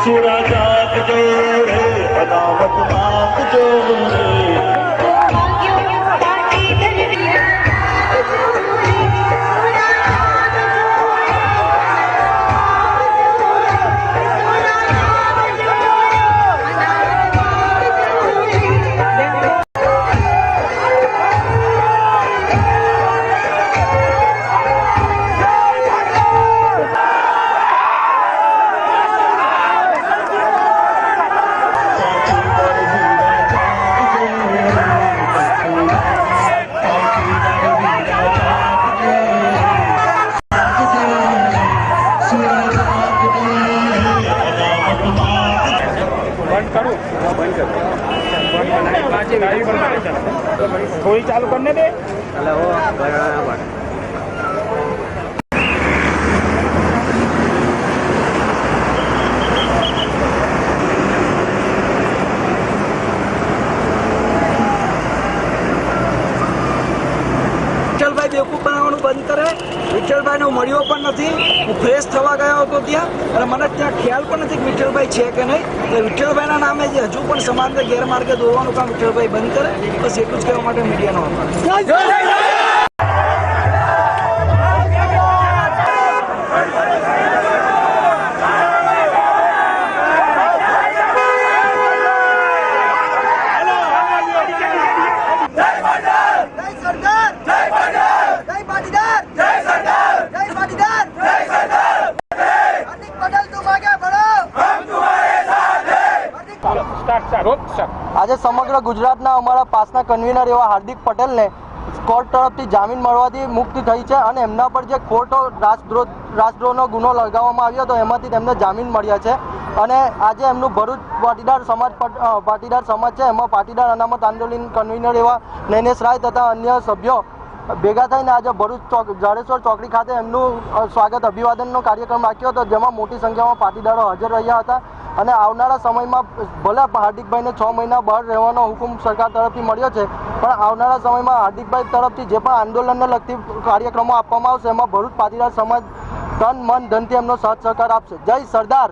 सुराजात जोड़े अनामत मांग जोड़े थोड़ी चालू करने दे। વિઠ્ઠલભાઈ બેવકૂફ બનાવવાનું બંધ કરે। વિઠ્ઠલભાઈને હું મળ્યો પણ નથી। હું ફ્રેશ થવા ગયો હતો ત્યાં અને મને ત્યાં ખ્યાલ પણ નથી કે વિઠ્ઠલભાઈ છે કે નહીં। એટલે વિઠ્ઠલભાઈના નામે જે હજુ પણ સમાજને ગેરમાર્ગે દોરવાનું કામ વિઠ્ઠલભાઈ બંધ કરે। બસ એટલું જ કહેવા માટે મીડિયાનો આભાર। આજે સમગ્ર ગુજરાતના અમારા પાસના કન્વીનર એવા હાર્દિક પટેલને કોર્ટ તરફથી જામીન મળવાથી મુક્તિ થઈ છે અને એમના પર જે ખોટો રાષ્ટ્રદ્રોહનો ગુનો લગાવવામાં આવ્યો હતો એમાંથી તેમને જામીન મળ્યા છે। અને આજે એમનું ભરૂચ પાટીદાર સમાજ છે એમાં પાટીદાર અનામત આંદોલન કન્વીનર એવા નૈનેશ રાય તથા અન્ય સભ્યો ભેગા થઈને આજે ભરૂચ જાડેશ્વર ચોકડી ખાતે એમનું સ્વાગત અભિવાદનનો કાર્યક્રમ રાખ્યો હતો જેમાં મોટી સંખ્યામાં પાટીદારો હાજર રહ્યા હતા। અને આવનારા સમયમાં ભલે હાર્દિકભાઈને 6 મહિના બહાર રહેવાનો હુકમ સરકાર તરફથી મળ્યો છે પણ આવનારા સમયમાં હાર્દિકભાઈ તરફથી જે પણ આંદોલનને લગતી કાર્યક્રમો આપવામાં આવશે એમાં ભરૂચ પાટીદાર સમાજ તન મન ધનથી એમનો સાથ સહકાર આપશે। જય સરદાર।